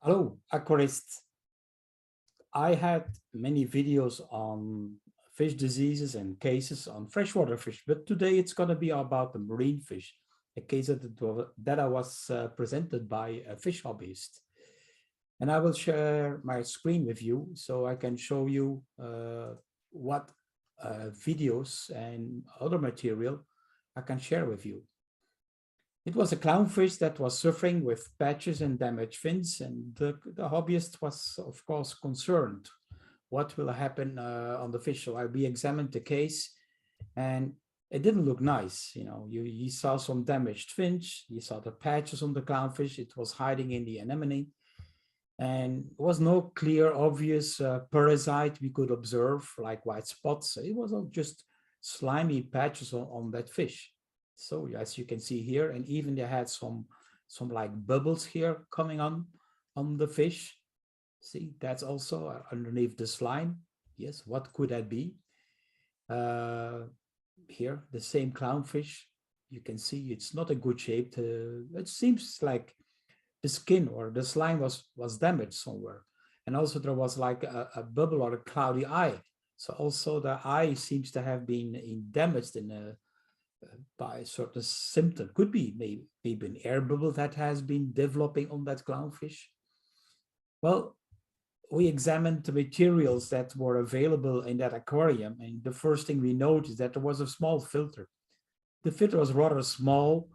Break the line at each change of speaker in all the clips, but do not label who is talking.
Hello, aquarists. I had many videos on fish diseases and cases on freshwater fish, but today it's going to be about the marine fish, a case that I was presented by a fish hobbyist. And I will share my screen with you so I can show you what videos and other material I can share with you. It was a clownfish that was suffering with patches and damaged fins, and the hobbyist was, of course, concerned. What will happen on the fish? So I re-examined the case, and it didn't look nice. You saw some damaged fins, you saw the patches on the clownfish. It was hiding in the anemone, and there was no clear, obvious parasite we could observe, like white spots. It was all just slimy patches on that fish. So as you can see here, and even they had some like bubbles here coming on the fish. See, that's also underneath the slime. Yes, what could that be? Here, the same clownfish. You can see it's not a good shape. It seems like the skin or the slime was damaged somewhere. And also there was like a bubble or a cloudy eye. So also the eye seems to have been damaged by a certain symptom. Could be maybe an air bubble that has been developing on that clownfish. Well, we examined the materials that were available in that aquarium, and the first thing we noticed that there was a small filter. The filter was rather small.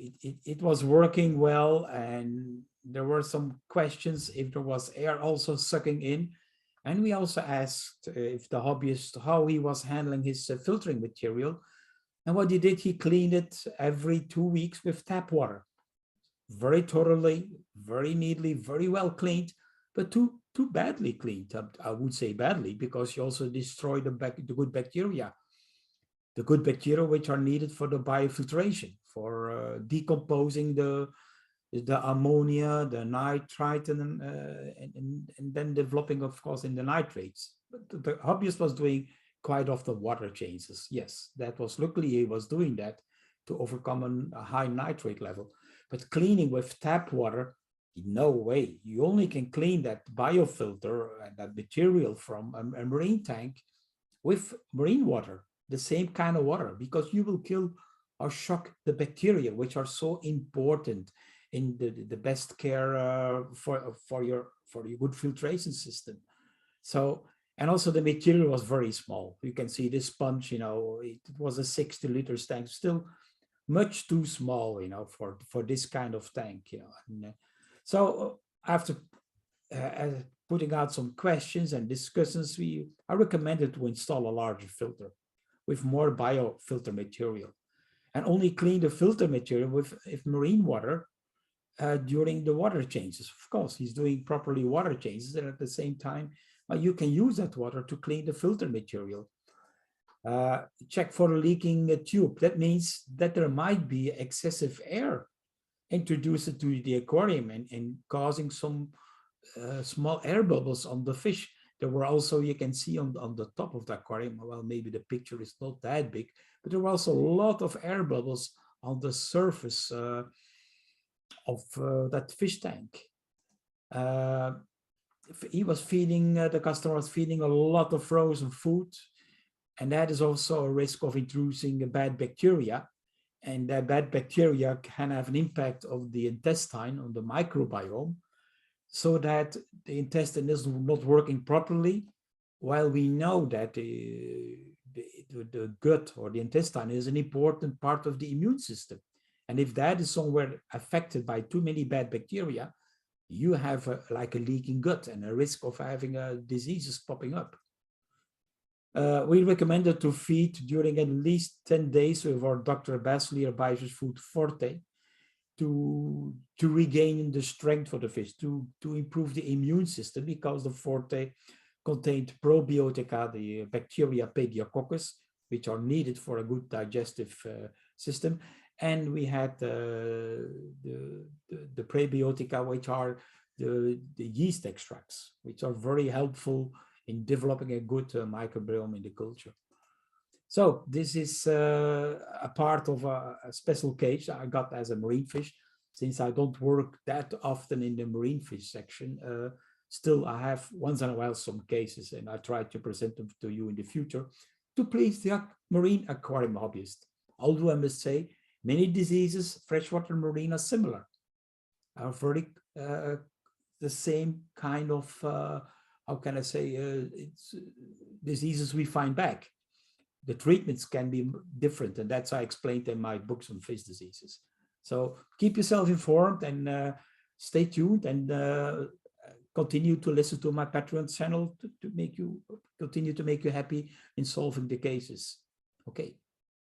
It was working well, and there were some questions if there was air also sucking in. And we also asked if the hobbyist, how he was handling his filtering material. And what he did, he cleaned it every 2 weeks with tap water. Very thoroughly, very neatly, very well cleaned, but too badly cleaned. I would say badly, because you also destroy the good bacteria. The good bacteria which are needed for the biofiltration, for decomposing the ammonia, the nitrite, and then developing, of course, in the nitrates. But the hobbyist was doing quite often water changes. Yes, that was luckily he was doing that to overcome a high nitrate level. But cleaning with tap water, no way. You only can clean that biofilter and that material from a marine tank with marine water, the same kind of water, because you will kill or shock the bacteria, which are so important in the best care for your good filtration system. So, and also the material was very small. You can see this sponge, it was a 60-liter tank, still much too small, for this kind of tank, And, so after putting out some questions and discussions, I recommended to install a larger filter with more biofilter material, and only clean the filter material with marine water during the water changes. Of course, he's doing properly water changes, and at the same time, you can use that water to clean the filter material. Check for a leaking tube. That means that there might be excessive air introduced to the aquarium and causing some small air bubbles on the fish. There were also, you can see on the top of the aquarium, well, maybe the picture is not that big, but there were also a lot of air bubbles on the surface of that fish tank. He was feeding, the customer was feeding a lot of frozen food, and that is also a risk of introducing a bad bacteria. And that bad bacteria can have an impact on the intestine, on the microbiome, so that the intestine is not working properly, while we know that the gut or the intestine is an important part of the immune system. And if that is somewhere affected by too many bad bacteria, you have like a leaking gut and a risk of having diseases popping up. We recommended to feed during at least 10 days with our Dr. Bassleer Biosis Food Forte to regain the strength for the fish, to improve the immune system, because the Forte contained probiotica, the bacteria Pegiococcus, which are needed for a good digestive system. And we had the prebiotica, which are the yeast extracts, which are very helpful in developing a good microbiome in the culture. So this is a part of a special cage I got as a marine fish. since I don't work that often in the marine fish section, still I have once in a while some cases, and I try to present them to you in the future to please the marine aquarium hobbyist. Although I must say, many diseases, freshwater marine, are similar, are very the same kind of, how can I say, it's diseases we find back. The treatments can be different, and that's I explained in my books on fish diseases. So keep yourself informed and stay tuned, and continue to listen to my Patreon channel to make you continue to make you happy in solving the cases. Okay,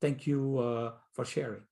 thank you for sharing.